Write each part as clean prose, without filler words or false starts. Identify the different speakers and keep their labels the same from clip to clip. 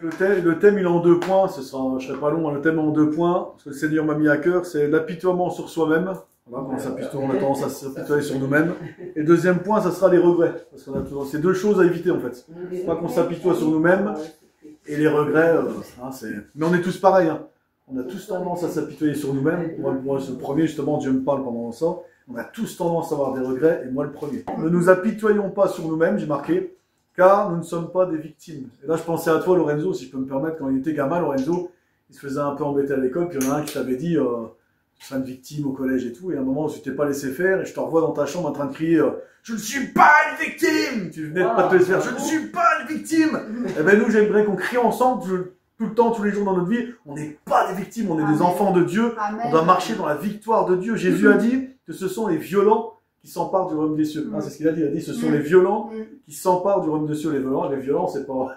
Speaker 1: Le thème, il est en 2 points. Je serai pas long, hein, le thème est en 2 points. Ce que le Seigneur m'a mis à cœur, c'est l'apitoiement sur soi-même. Voilà, on a tendance à s'apitoyer sur nous-mêmes. Et deuxième point, ça sera les regrets. Parce qu'on a toujours ces 2 choses à éviter, en fait. Pas qu'on s'apitoie sur nous-mêmes. Et les regrets, mais on est tous pareils. Hein. On a tous tendance à s'apitoyer sur nous-mêmes. Moi, le premier, justement, Dieu me parle pendant ça. On a tous tendance à avoir des regrets, et moi le premier. Ne nous apitoyons pas sur nous-mêmes, j'ai marqué, car nous ne sommes pas des victimes. Et là, je pensais à toi, Lorenzo, si je peux me permettre, quand il était gamin, Lorenzo, il se faisait un peu embêter à l'école, puis il y en a un qui t'avait dit, tu seras une victime au collège et tout, et à un moment, tu t'es pas laissé faire, et je te revois dans ta chambre en train de crier, je ne suis pas une victime! Tu venais de pas te laisser faire, je ne suis pas une victime! Et ben nous, j'aimerais qu'on crie ensemble, tout le temps, tous les jours dans notre vie, on n'est pas des victimes, on est des enfants de Dieu, on doit marcher dans la victoire de Dieu. Jésus a dit que ce sont les violents qui s'emparent du royaume des cieux. C'est ce qu'il a dit, ce sont les violents qui s'emparent du royaume des cieux. Les violents, c'est pas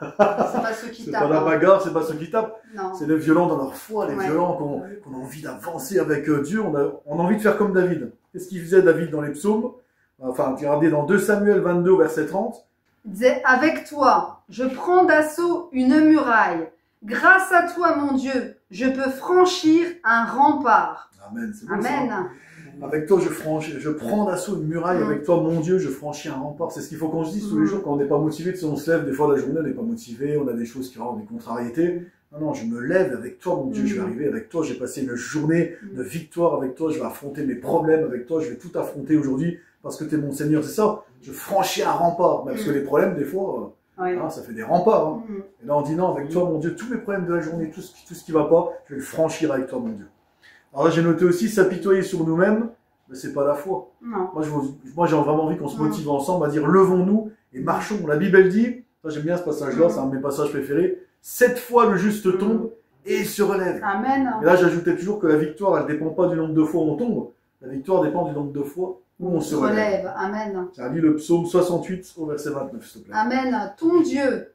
Speaker 2: ceux qui
Speaker 1: c'est
Speaker 2: tapent,
Speaker 1: pas la bagarre, c'est pas ceux qui tapent, c'est les violents dans leur foi, les violents qu'on a envie d'avancer avec Dieu, on a envie de faire comme David. Qu'est-ce qu'il faisait David dans les psaumes? Enfin, regardez dans 2 Samuel 22, verset 30.
Speaker 2: Il disait, avec toi, je prends d'assaut une muraille. Grâce à toi, mon Dieu, je peux franchir un rempart.
Speaker 1: Amen. C'est beau,
Speaker 2: Amen.
Speaker 1: Ça. Avec toi, je prends d'assaut une muraille. Avec toi, mon Dieu, je franchis un rempart. C'est ce qu'il faut qu'on se dise tous les jours quand on n'est pas motivé. Si on se lève, des fois, la journée, on n'est pas motivé, on a des choses qui ont des contrariétés. Non, je me lève avec toi, mon Dieu, je vais arriver avec toi. J'ai passé une journée de victoire avec toi. Je vais affronter mes problèmes avec toi. Je vais tout affronter aujourd'hui parce que tu es mon Seigneur. C'est ça. Je franchis un rempart. Parce que les problèmes, des fois... ça fait des remparts. Hein. Et là, on dit non, avec toi, mon Dieu, tous les problèmes de la journée, tout ce qui va pas, je vais le franchir avec toi, mon Dieu. Alors là, j'ai noté aussi, s'apitoyer sur nous-mêmes, mais c'est pas la foi.
Speaker 2: Non.
Speaker 1: Moi, j'ai vraiment envie qu'on se motive ensemble à dire, levons-nous et marchons. La Bible, elle dit, j'aime bien ce passage-là, c'est un de mes passages préférés, 7 fois le juste tombe et il se relève.
Speaker 2: Amen.
Speaker 1: Et là, j'ajoutais toujours que la victoire, elle dépend pas du nombre de fois où on tombe, la victoire dépend du nombre de fois où on se relève.
Speaker 2: Amen.
Speaker 1: J'ai lu le psaume 68 au verset 29, s'il te plaît.
Speaker 2: Amen. Ton Dieu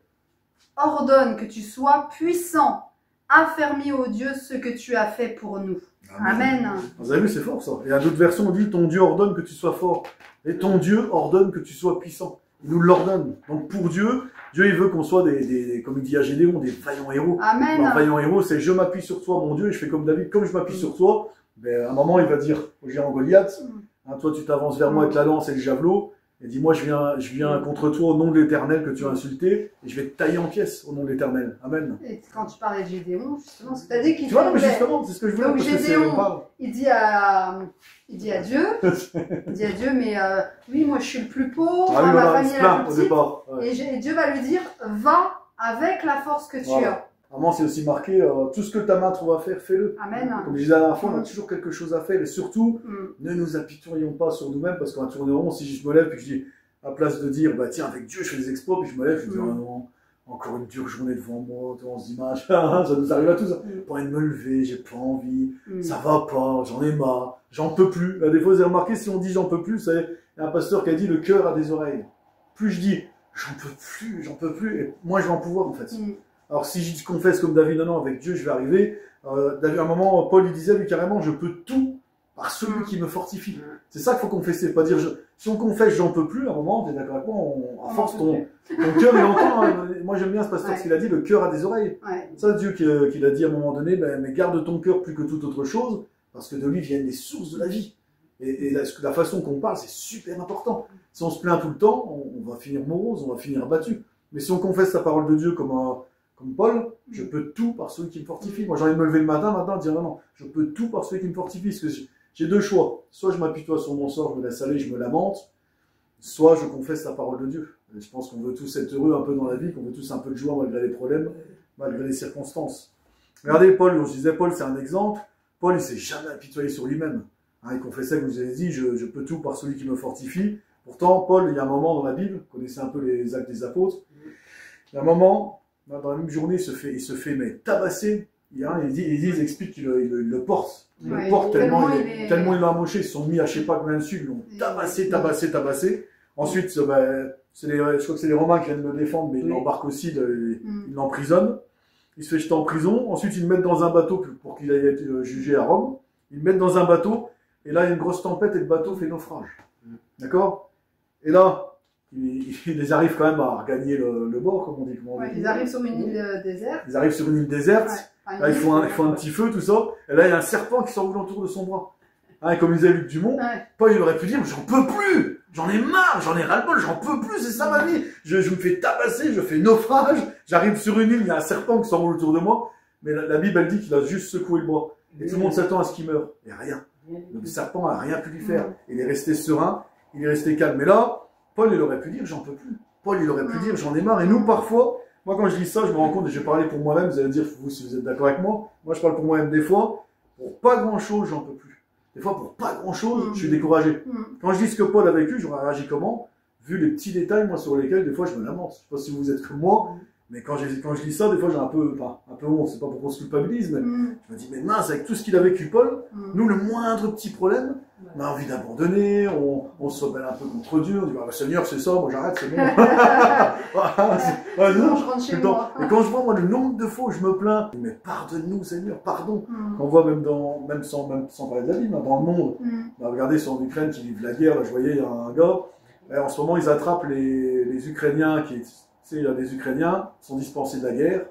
Speaker 2: ordonne que tu sois puissant. Affermis, ô Dieu, ce que tu as fait pour nous. Amen.
Speaker 1: Vous avez vu, c'est fort ça. Et à d'autres versions, on dit ton Dieu ordonne que tu sois fort. Et ton Dieu ordonne que tu sois puissant. Il nous l'ordonne. Donc pour Dieu, il veut qu'on soit comme il dit à Gédéon, des vaillants héros.
Speaker 2: Amen.
Speaker 1: Un vaillant héros, c'est je m'appuie sur toi, mon Dieu, et je fais comme David, comme je m'appuie sur toi. Ben, à un moment, il va dire au géant Goliath, toi tu t'avances vers moi avec la lance et le javelot, et dis moi je viens contre toi au nom de l'Éternel que tu as insulté, et je vais te tailler en pièces au nom de l'Éternel. Amen.
Speaker 2: Et quand tu parlais de Gédéon, justement, ce que tu as dit qu'il
Speaker 1: tu vois, mais justement, c'est ce que je voulais.
Speaker 2: Donc Gédéon, il dit à Dieu, mais oui, moi je suis le plus pauvre, ma famille est la plus petite, et Dieu va lui dire, va avec la force que tu as.
Speaker 1: Vraiment, c'est aussi marqué, tout ce que ta main trouve à faire, fais-le.
Speaker 2: Amen.
Speaker 1: Comme je disais la dernière fois, on a toujours quelque chose à faire. Et surtout, ne nous apitoyons pas sur nous-mêmes, parce qu'on va tourner rond. Si je me lève et que je dis, à place de dire, bah tiens, avec Dieu, je fais des exploits, puis je me lève, je dis, oh non, encore une dure journée devant moi, devant cette image, ça nous arrive à tous. Pas envie de me lever, j'ai pas envie, ça va pas, j'en ai marre, j'en peux plus. Là, des fois, vous avez remarqué, si on dit j'en peux plus, il y a un pasteur qui a dit, le cœur a des oreilles. Plus je dis, j'en peux plus, et moins je vais en pouvoir, en fait. Alors si je confesse comme David, non, avec Dieu je vais arriver. David, à un moment, Paul il disait lui carrément, je peux tout par celui qui me fortifie. C'est ça qu'il faut confesser, pas dire, si on confesse j'en peux plus, à un moment, tu es d'accord avec moi, à force ton cœur il entend. Moi j'aime bien ce pasteur ce qu'il a dit, le cœur a des oreilles. Ça Dieu qu'il a dit à un moment donné, mais garde ton cœur plus que toute autre chose, parce que de lui viennent les sources de la vie. Et la façon qu'on parle, c'est super important. Si on se plaint tout le temps, on va finir morose, on va finir abattu. Mais si on confesse la parole de Dieu comme Paul, je peux tout par celui qui me fortifie. Moi, j'ai envie de me lever le matin, maintenant, dire non, je peux tout par celui qui me fortifie. Parce que j'ai 2 choix. Soit je m'apitoie sur mon sort, je me laisse aller, je me lamente. Soit je confesse la parole de Dieu. Et je pense qu'on veut tous être heureux un peu dans la vie, qu'on veut tous un peu de joie malgré les problèmes, malgré les circonstances. Regardez Paul, je disais Paul, c'est un exemple. Paul, il s'est jamais apitoyé sur lui-même. Il confessait, comme je vous ai dit, je peux tout par celui qui me fortifie. Pourtant, Paul, il y a un moment dans la Bible, vous connaissez un peu les actes des apôtres, il y a un moment, dans la même journée, il se fait mais tabasser. Ils expliquent qu'il le porte. Il le porte tellement il l'a amoché. Ils se sont mis à je sais pas combien dessus. Ils l'ont tabassé. Ensuite, je crois que c'est les Romains qui viennent le défendre, mais ils l'embarquent aussi, ils l'emprisonnent. Il se fait jeter en prison. Ensuite, ils le mettent dans un bateau pour qu'il aille être jugé à Rome. Ils le mettent dans un bateau. Et là, il y a une grosse tempête et le bateau fait naufrage. D'accord? Et là, ils arrivent quand même à regagner le bord, comme on dit.
Speaker 2: Ouais, ils arrivent sur une île déserte.
Speaker 1: Ils arrivent sur une île déserte.
Speaker 2: Ouais.
Speaker 1: Là, il faut un petit feu, tout ça. Et là, il y a un serpent qui s'enroule autour de son bras. Hein, comme disait Luc Dumont, Paul, il aurait pu dire, j'en peux plus, j'en ai marre, j'en ai ras-le-bol, j'en peux plus, c'est ça ma vie. Je me fais tabasser, je fais naufrage, j'arrive sur une île, il y a un serpent qui s'enroule autour de moi. Mais la Bible, elle dit qu'il a juste secoué le bras. Et tout le monde s'attend à ce qu'il meure. Et rien. Le serpent n'a rien pu lui faire. Il est resté serein, il est resté calme. Mais là, Paul, il aurait pu dire, j'en peux plus. Paul, il aurait pu dire, j'en ai marre. Et nous, parfois, moi, quand je dis ça, je me rends compte, et je vais parler pour moi-même, vous allez dire, vous, si vous êtes d'accord avec moi, moi, je parle pour moi-même des fois, pour pas grand-chose, j'en peux plus. Des fois, pour pas grand-chose, je suis découragé. Quand je dis ce que Paul a vécu, j'aurais réagi comment? Vu les petits détails, moi, sur lesquels, des fois, je me lamente. Je sais pas si vous êtes comme moi, mais quand je lis ça, des fois, j'ai un peu honte. C'est pas pour qu'on se culpabilise, mais je me dis, mais mince, avec tout ce qu'il a vécu, Paul, nous, le moindre petit problème, on a envie d'abandonner, on se rebelle un peu contre Dieu, on dit, bah, Seigneur, c'est ça, moi, j'arrête, c'est bon.
Speaker 2: Non, je rentre chez moi.
Speaker 1: Et quand je vois, moi, le nombre de fois où je me plains, mais pardonne-nous, Seigneur, pardon. Quand on voit même sans parler de la Bible, dans le monde, regardez sur l'Ukraine qui vivent la guerre, là, je voyais, il y a un gars, en ce moment, ils attrapent les Ukrainiens qui, tu sais, il y a des Ukrainiens qui sont dispensés de la guerre,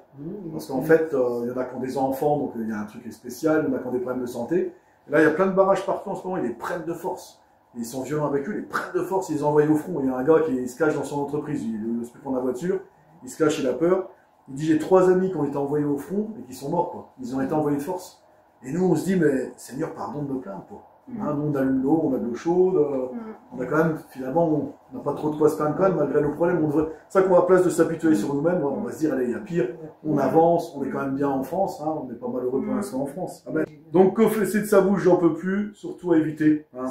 Speaker 1: parce qu'en fait, il y en a qui ont des enfants, donc il y a un truc spécial, il y en a qui ont des problèmes de santé. Et là, il y a plein de barrages partout en ce moment, ils les prennent de force. Ils sont violents avec eux, ils les prennent de force, ils les envoient au front. Il y a un gars qui se cache dans son entreprise, il se peut prendre la voiture, il se cache, il a peur. Il dit, j'ai 3 amis qui ont été envoyés au front et qui sont morts, quoi. Ils ont été envoyés de force. Et nous, on se dit, mais Seigneur, pardon de me plaindre, quoi. Hein, nous, on allume l'eau, on a de l'eau chaude, on a quand même, finalement, on n'a pas trop de quoi se plaindre quand même, malgré nos problèmes. C'est ça qu'on a place de s'habituer sur nous-mêmes, on va se dire, allez, il y a pire, on avance, on est quand même bien en France, hein, on n'est pas malheureux pour l'instant en France. Amen. Donc, confesser de sa bouche, j'en peux plus, surtout à éviter. Hein.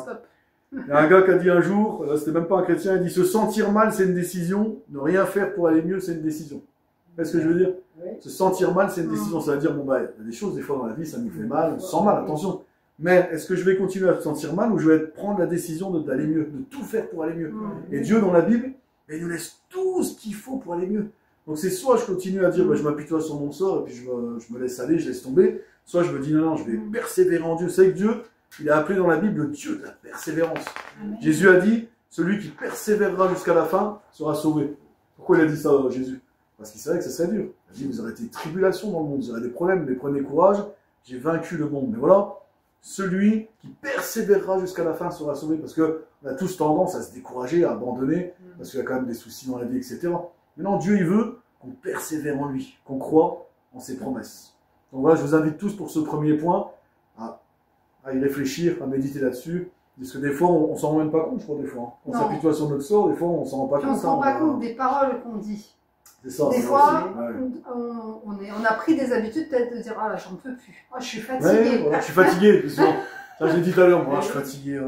Speaker 1: Il y a un gars qui a dit un jour, c'était même pas un chrétien, il dit, se sentir mal, c'est une décision, ne rien faire pour aller mieux, c'est une décision. Vous voyez ce que je veux dire? Se sentir mal, c'est une décision, ça veut dire, bon, bah, il y a des choses, des fois dans la vie, ça nous fait mal, on se sent mal, attention. Mais est-ce que je vais continuer à me sentir mal ou je vais prendre la décision d'aller mieux, de tout faire pour aller mieux? Et Dieu, dans la Bible, il nous laisse tout ce qu'il faut pour aller mieux. Donc c'est soit je continue à dire, bah, je m'apitoie sur mon sort et puis je me laisse aller, je laisse tomber, soit je me dis, non, je vais persévérer en Dieu. C'est que Dieu, il a appelé dans la Bible le Dieu de la persévérance. Amen. Jésus a dit, celui qui persévérera jusqu'à la fin sera sauvé. Pourquoi il a dit ça, Jésus? Parce qu'il savait que ça serait dur. Il a dit, vous aurez des tribulations dans le monde, vous aurez des problèmes, mais prenez courage, j'ai vaincu le monde. Mais voilà. Celui qui persévérera jusqu'à la fin sera sauvé, parce qu'on a tous tendance à se décourager, à abandonner, parce qu'il y a quand même des soucis dans la vie, etc. Maintenant, Dieu, il veut qu'on persévère en lui, qu'on croit en ses promesses. Donc voilà, je vous invite tous pour ce premier point à y réfléchir, à méditer là-dessus, parce que des fois, on s'en rend même pas compte, je crois, des fois. On s'apitoie sur notre sort, des fois, on s'en rend pas compte.
Speaker 2: On s'en rend pas compte des paroles qu'on dit.
Speaker 1: Ça,
Speaker 2: des fois, on a pris des habitudes peut-être de dire « Ah là, j'en peux plus. Oh, je suis fatigué.
Speaker 1: Ouais, voilà, je suis fatigué. » Ça, j'ai dit tout à l'heure, moi, je suis fatigué.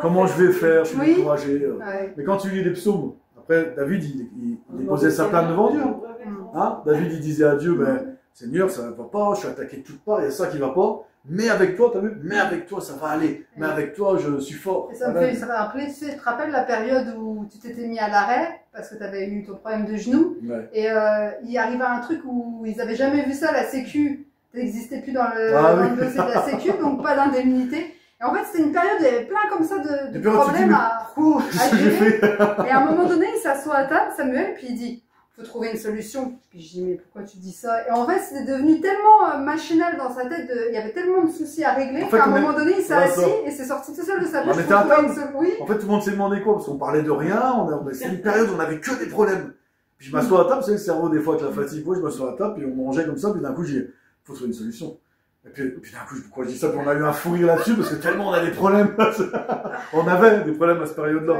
Speaker 1: Comment je vais faire? Je suis découragé. Mais quand tu lis les psaumes, après, David, il posait sa plainte devant Dieu. Hein? David, il disait à Dieu, ben, Seigneur, ça ne va pas, je suis attaqué de toutes parts, il y a ça qui ne va pas. Mais avec toi, t'as vu? Mais avec toi, ça va aller. Mais avec toi, je suis fort.
Speaker 2: Et ça me fait rappeler, tu sais, je te rappelle la période où tu t'étais mis à l'arrêt parce que tu avais eu ton problème de genou. Et il arrivait un truc où ils n'avaient jamais vu ça, la Sécu n'existait plus dans le dossier de la Sécu, donc pas d'indemnité. Et en fait, c'était une période où il y avait plein comme ça de problèmes à gérer. Et à un moment donné, il s'assoit à table, Samuel, puis il dit, faut trouver une solution. Puis je dis, mais pourquoi tu dis ça? Et en fait, c'était devenu tellement machinal dans sa tête, il y avait tellement de soucis à régler qu'à un moment donné, il s'est assis et c'est sorti tout seul de sa bouche.
Speaker 1: En fait, tout le monde s'est demandé quoi? Parce qu'on parlait de rien, c'était une période où on n'avait que des problèmes. Puis je m'assois à table, c'est le cerveau des fois avec la fatigue. Moi, je m'assois à table, puis on mangeait comme ça, puis d'un coup, j'ai dit, faut trouver une solution. Et puis d'un coup, pourquoi je dis ça? Puis on a eu un fou rire là-dessus, parce que tellement on a des problèmes. On avait des problèmes à cette période-là.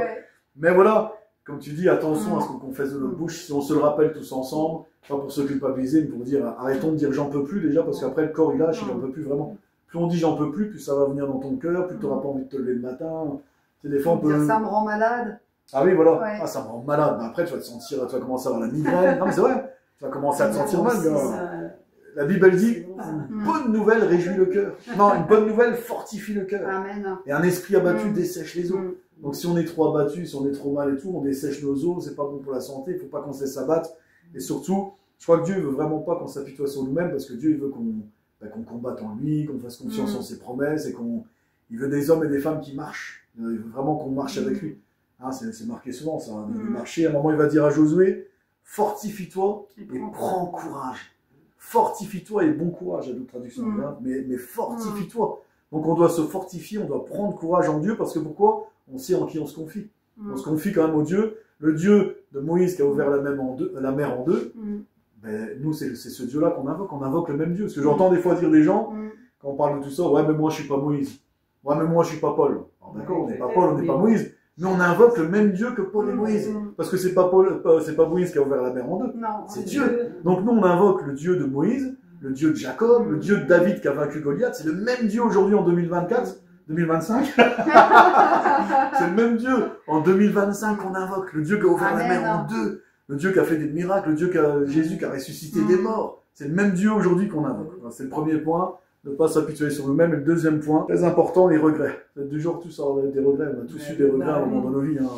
Speaker 1: Mais voilà. Comme tu dis, attention à ce qu'on confesse de notre bouche. Si on se le rappelle tous ensemble, pas pour se culpabiliser, mais pour dire, arrêtons de dire j'en peux plus déjà, parce qu'après le corps il lâche, il n'en peut plus vraiment. Plus on dit j'en peux plus, plus ça va venir dans ton cœur, plus tu n'auras pas envie de te lever le matin. Tu sais, des fois on peut.
Speaker 2: Ça me rend malade.
Speaker 1: Ah oui, voilà. Ah, ça me rend malade. Mais après, tu vas te sentir, tu vas commencer à avoir la migraine. Non, mais c'est vrai. Tu vas commencer à te sentir mal, gars. La Bible, elle dit, une bonne nouvelle réjouit le cœur. Non, une bonne nouvelle fortifie le cœur.
Speaker 2: Amen.
Speaker 1: Et un esprit abattu dessèche les os. Donc si on est trop abattu, si on est trop mal et tout, on dessèche nos os, c'est pas bon pour la santé, il faut pas qu'on se laisse abattre. Et surtout, je crois que Dieu veut vraiment pas qu'on s'apitoie sur nous-mêmes, parce que Dieu il veut qu'on combatte en lui, qu'on fasse confiance en ses promesses, et il veut des hommes et des femmes qui marchent. Il veut vraiment qu'on marche avec lui. Hein, c'est marqué souvent ça, de marcher. À un moment, il va dire à Josué, fortifie-toi et prends courage. Fortifie-toi et bon courage, il y a d'autres traductions, mais fortifie-toi. Donc on doit se fortifier, on doit prendre courage en Dieu, parce que pourquoi? On sait en qui on se confie. On se confie quand même au Dieu, le Dieu de Moïse qui a ouvert la mer en deux. Ben, nous, c'est ce Dieu-là qu'on invoque le même Dieu. Parce que j'entends des fois dire des gens, quand on parle de tout ça, ouais, mais moi je suis pas Moïse. Ouais, mais moi je suis pas Paul. D'accord, on n'est pas Paul, on n'est pas Moïse. Mais on invoque le même Dieu que Paul et Moïse. Parce que c'est pas Moïse qui a ouvert la mer en deux. C'est Dieu. Donc nous, on invoque le Dieu de Moïse, le Dieu de Jacob, le Dieu de David qui a vaincu Goliath. C'est le même Dieu aujourd'hui en 2024, 2025. C'est le même Dieu en 2025 qu'on invoque. Le Dieu qui a ouvert la mer en deux. Le Dieu qui a fait des miracles. Le Dieu Jésus qui a ressuscité des morts. C'est le même Dieu aujourd'hui qu'on invoque. C'est le premier point. Ne pas s'apitoyer sur nous-mêmes. Et le deuxième point, très important, les regrets. Vous êtes du genre tous à des regrets. On a tous eu des regrets à un moment de nos vies. Hein.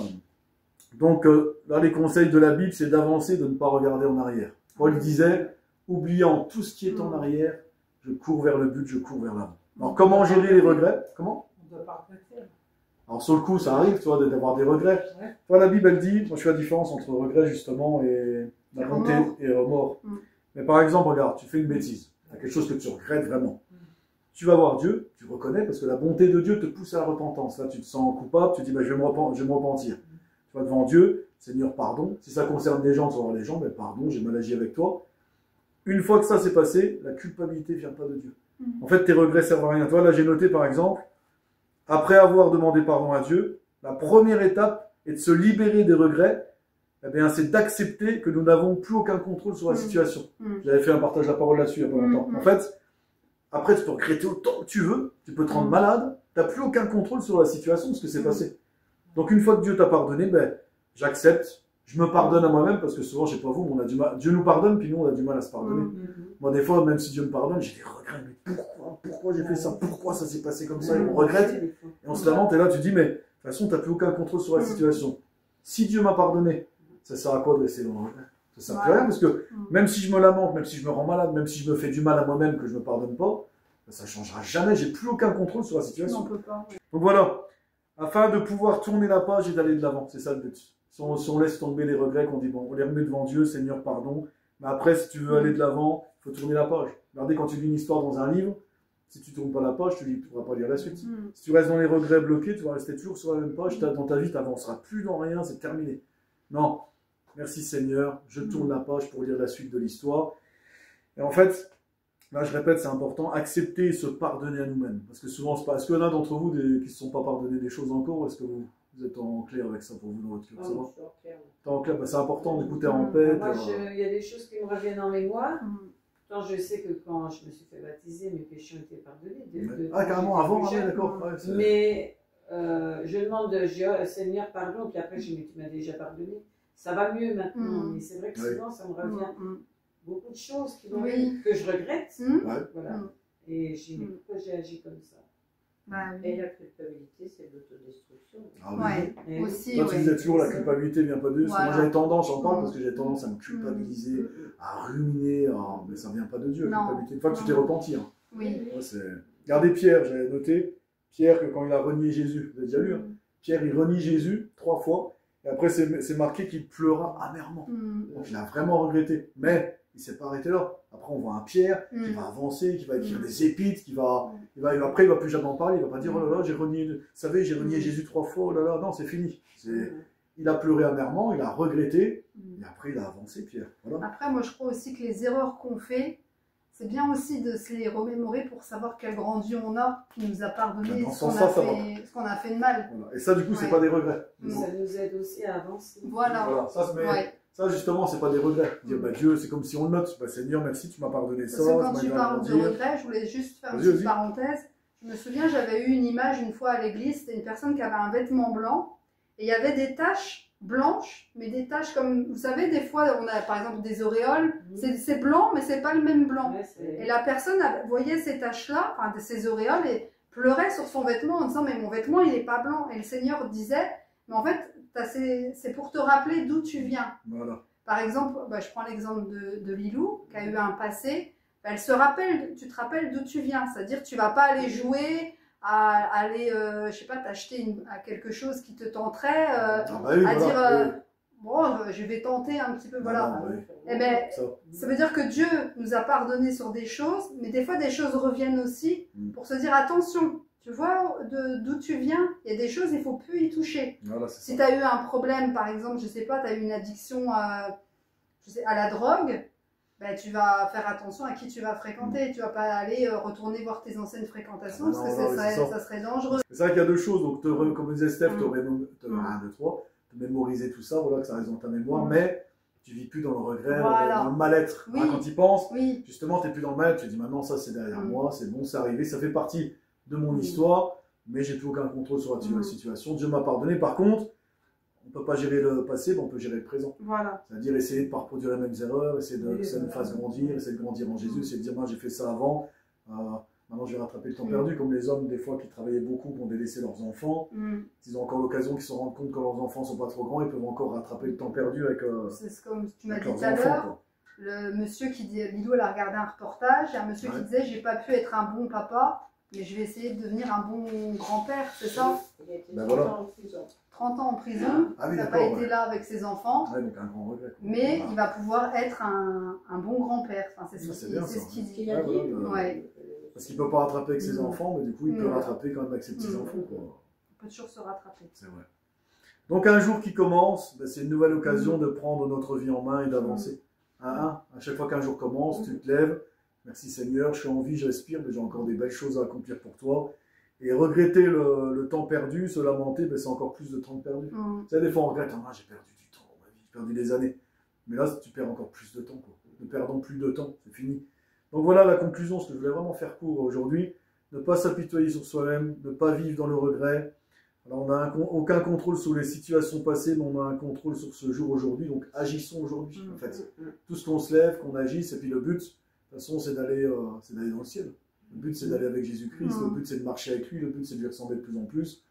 Speaker 1: Donc là, les conseils de la Bible, c'est d'avancer, de ne pas regarder en arrière. Paul disait, oubliant tout ce qui est en arrière, je cours vers le but, je cours vers l'avant. Alors comment gérer les regrets? Comment? On doit pas regretter. Alors sur le coup, ça arrive, tu vois, d'avoir des regrets. Ouais. Toi, la Bible, elle dit, moi je fais la différence entre regret justement et la bonté et remords. Mais par exemple, regarde, tu fais une bêtise. Il y a quelque chose que tu regrettes vraiment. Tu vas voir Dieu, tu reconnais, parce que la bonté de Dieu te pousse à la repentance. Là, tu te sens coupable, tu dis, je vais me repentir. Tu vas devant Dieu, Seigneur, pardon. Si ça concerne des gens, tu vas voir les gens, pardon, j'ai mal agi avec toi. Une fois que ça s'est passé, la culpabilité ne vient pas de Dieu. En fait, tes regrets servent à rien. Toi, là, j'ai noté, par exemple, après avoir demandé pardon à Dieu, la première étape est de se libérer des regrets. Eh bien, c'est d'accepter que nous n'avons plus aucun contrôle sur la situation. J'avais fait un partage de la parole là-dessus il n'y a pas longtemps. En fait, après, tu peux regretter autant que tu veux, tu peux te rendre malade, tu n'as plus aucun contrôle sur la situation, ce que c'est passé. Donc, une fois que Dieu t'a pardonné, j'accepte, je me pardonne à moi-même, parce que souvent, je ne sais pas vous, mais on a du mal. Dieu nous pardonne, puis nous, on a du mal à se pardonner. Moi, des fois, même si Dieu me pardonne, j'ai des regrets. Mais pourquoi j'ai fait ça? Pourquoi ça s'est passé comme ça? Et on regrette, et on se lamente, et là, tu dis, mais de toute façon, tu n'as plus aucun contrôle sur la situation. Si Dieu m'a pardonné, ça sert à quoi de rester dans le regret? Ça sert plus à rien, parce que même si je me lamente, même si je me rends malade, même si je me fais du mal à moi-même, que je ne me pardonne pas, ça ne changera jamais, j'ai plus aucun contrôle sur la situation.
Speaker 2: On peut pas.
Speaker 1: Donc voilà, afin de pouvoir tourner la page et d'aller de l'avant, c'est ça le but. Si on laisse tomber les regrets, qu'on dit, bon, on les remet devant Dieu, Seigneur, pardon, mais après, si tu veux aller de l'avant, il faut tourner la page. Regardez, quand tu lis une histoire dans un livre, si tu ne tournes pas la page, tu ne pourras pas lire la suite. Si tu restes dans les regrets bloqués, tu vas rester toujours sur la même page, dans ta vie, tu n'avanceras plus dans rien, c'est terminé. Non, merci Seigneur, je tourne la page pour lire la suite de l'histoire. Et en fait, là je répète, c'est important, accepter et se pardonner à nous-mêmes. Parce que souvent, est-ce qu'il y en a d'entre vous qui ne se sont pas pardonnés des choses encore, ou est-ce que vous êtes en clair avec ça pour vous dans votre cœur? C'est bon? En clair, c'est important d'écouter en paix.
Speaker 3: Moi, il y a des choses qui me reviennent en mémoire. Quand je sais que quand je me suis fait baptiser, mes péchés ont été pardonnés.
Speaker 1: Carrément, avant, d'accord. Ouais,
Speaker 3: mais je demande, Seigneur, pardon, puis après, je me dis, tu m'as déjà pardonné. Ça va mieux maintenant, mais c'est vrai que souvent, ça me revient. Beaucoup de choses que je regrette. Voilà. Et je dis, pourquoi j'ai agi comme ça?
Speaker 4: Et la culpabilité, c'est l'autodestruction.
Speaker 1: Oui.
Speaker 2: Aussi,
Speaker 1: toi, tu disais toujours, la culpabilité vient pas de Dieu. Moi, j'avais tendance, j'en parle parce que j'ai tendance à me culpabiliser, à ruminer. Mais ça vient pas de Dieu, la culpabilité. Une fois que tu t'es repenti.
Speaker 2: Oui.
Speaker 1: Regardez Pierre, j'avais noté. Pierre, quand il a renié Jésus, vous avez déjà lu, Pierre, il renie Jésus 3 fois. Et après, c'est marqué qu'il pleura amèrement. Donc, il a vraiment regretté. Mais il ne s'est pas arrêté là. Après, on voit un Pierre qui va avancer, qui va écrire des épîtres, après, il ne va plus jamais en parler. Il ne va pas dire, oh là là, j'ai renié Jésus 3 fois, oh là là. Non, c'est fini. Il a pleuré amèrement, il a regretté, et après, il a avancé, Pierre. Voilà.
Speaker 2: Après, moi, je crois aussi que les erreurs qu'on fait, c'est bien aussi de se les remémorer pour savoir quel grand Dieu on a, qui nous a pardonné ce qu'on a fait de mal.
Speaker 1: Voilà. Et ça, du coup, c'est pas des regrets.
Speaker 3: Ça nous aide aussi à avancer.
Speaker 2: Voilà.
Speaker 1: Ça, justement, c'est pas des regrets. Dire, Dieu, c'est comme si on le note. Seigneur, merci, tu m'as pardonné ça.
Speaker 2: Parce que quand tu parles de regrets, je voulais juste faire une petite parenthèse. Je me souviens, j'avais eu une image une fois à l'église, c'était une personne qui avait un vêtement blanc, et il y avait des taches blanches, mais des taches comme, vous savez, des fois, on a par exemple des auréoles, c'est blanc, mais c'est pas le même blanc. Et la personne voyait ces taches-là, enfin, ces auréoles, et pleurait sur son vêtement en disant, mais mon vêtement, il n'est pas blanc. Et le Seigneur disait, mais en fait, c'est pour te rappeler d'où tu viens.
Speaker 1: Voilà.
Speaker 2: Par exemple, je prends l'exemple de Lilou, qui a eu un passé. Elle se rappelle, tu te rappelles d'où tu viens. C'est-à-dire, tu ne vas pas aller jouer à aller, je sais pas, t'acheter quelque chose qui te tenterait,
Speaker 1: oui,
Speaker 2: à
Speaker 1: voilà,
Speaker 2: dire, bon, je vais tenter un petit peu, voilà. Eh ben, ça veut dire que Dieu nous a pardonné sur des choses, mais des fois des choses reviennent aussi pour se dire attention, tu vois d'où tu viens, il y a des choses, il faut plus y toucher.
Speaker 1: Voilà,
Speaker 2: si tu as eu un problème, par exemple, je sais pas, tu as eu une addiction à la drogue, ben, tu vas faire attention à qui tu vas fréquenter. Tu vas pas aller retourner voir tes anciennes fréquentations parce que ça serait dangereux.
Speaker 1: C'est vrai qu'il y a deux choses. Donc, comme disait Steph, te mémoriser tout ça, voilà, que ça reste dans ta mémoire, mais tu vis plus dans le regret, dans le mal-être.
Speaker 2: Oui.
Speaker 1: Hein, quand tu y penses,
Speaker 2: oui.
Speaker 1: justement, tu n'es plus dans le mal-être. Tu te dis maintenant, ça c'est derrière moi, c'est bon, c'est arrivé, ça fait partie de mon histoire, mais j'ai plus aucun contrôle sur la situation. Dieu m'a pardonné. Par contre, on ne peut pas gérer le passé, mais on peut gérer le présent.
Speaker 2: Voilà.
Speaker 1: C'est-à-dire essayer de ne pas reproduire les mêmes erreurs, essayer que ça nous fasse grandir, essayer de grandir en Jésus, essayer de dire, moi j'ai fait ça avant, maintenant je vais rattraper le temps perdu, comme les hommes des fois qui travaillaient beaucoup, qui ont délaissé leurs enfants, s'ils ont encore l'occasion, qu'ils se rendent compte que leurs enfants ne sont pas trop grands, ils peuvent encore rattraper le temps perdu avec
Speaker 2: c'est comme tu m'as dit tout à l'heure, le monsieur qui dit, Lilo elle a regardé un reportage, il y a un monsieur qui disait, j'ai pas pu être un bon papa, mais je vais essayer de devenir un bon grand-père, c'est ça?
Speaker 4: Il a été
Speaker 1: 30
Speaker 4: ans en prison.
Speaker 2: 30 ans en prison, il n'a pas été là avec ses enfants,
Speaker 1: donc un grand regret,
Speaker 2: mais il va pouvoir être un bon grand-père. Enfin, c'est ce qu'il dit.
Speaker 1: Parce qu'il ne peut pas rattraper avec ses enfants, mais du coup il peut rattraper quand même avec ses petits-enfants.
Speaker 2: On peut toujours se rattraper.
Speaker 1: C'est vrai. Donc un jour qui commence, c'est une nouvelle occasion de prendre notre vie en main et d'avancer. À chaque fois qu'un jour commence, tu te lèves. Merci Seigneur, je suis en vie, je respire, mais j'ai encore des belles choses à accomplir pour toi. Et regretter le temps perdu, se lamenter, c'est encore plus de temps perdu. Tu sais, des fois on regrette, j'ai perdu du temps dans ma vie, j'ai perdu des années. Mais là, tu perds encore plus de temps. Ne perdons plus de temps, c'est fini. Donc voilà la conclusion, ce que je voulais vraiment faire court aujourd'hui. Ne pas s'apitoyer sur soi-même, ne pas vivre dans le regret. Alors on n'a aucun contrôle sur les situations passées, mais on a un contrôle sur ce jour aujourd'hui. Donc agissons aujourd'hui, en fait. Tout ce qu'on se lève, qu'on agisse, et puis le but, de toute façon, c'est d'aller dans le ciel. Le but, c'est d'aller avec Jésus-Christ. Le but, c'est de marcher avec lui. Le but, c'est de lui ressembler de plus en plus.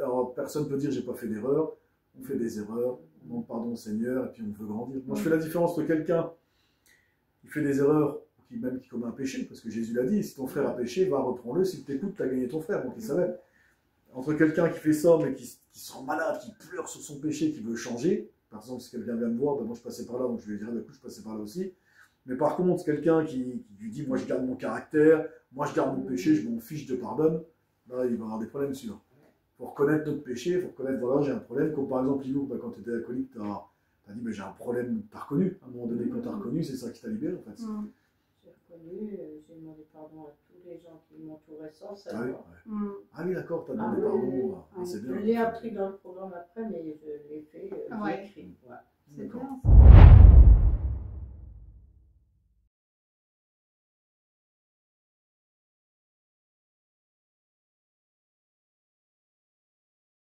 Speaker 1: Alors, personne ne peut dire, j'ai pas fait d'erreur. On fait des erreurs. On demande pardon au Seigneur, et puis on veut grandir. Moi, je fais la différence entre quelqu'un qui fait des erreurs, même qui commet un péché, parce que Jésus l'a dit, si ton frère a péché, va, reprends-le. S'il t'écoute, tu as gagné ton frère. Donc, il savait. Entre quelqu'un qui fait ça, mais qui se rend malade, qui pleure sur son péché, qui veut changer. Par exemple, si quelqu'un vient me voir, moi, je passais par là, donc je vais lui dire, je passais par là aussi. Mais par contre, quelqu'un qui lui dit, moi je garde mon caractère, moi je garde mon péché, je m'en fiche, je te pardonne, là il va avoir des problèmes sûrs. Il faut reconnaître notre péché, il faut reconnaître, voilà, j'ai un problème. Comme par exemple, Lilo, quand tu étais alcoolique, tu as dit, mais j'ai un problème, tu as reconnu. À un moment donné, quand tu as reconnu, c'est ça qui t'a libéré en fait.
Speaker 4: J'ai reconnu, j'ai demandé pardon à tous les gens qui m'entouraient sans savoir.
Speaker 1: Ah oui, d'accord, tu as demandé pardon. C'est bien.
Speaker 4: Je l'ai appris dans le programme après, mais je l'ai fait, j'ai écrit.
Speaker 2: C'est bien.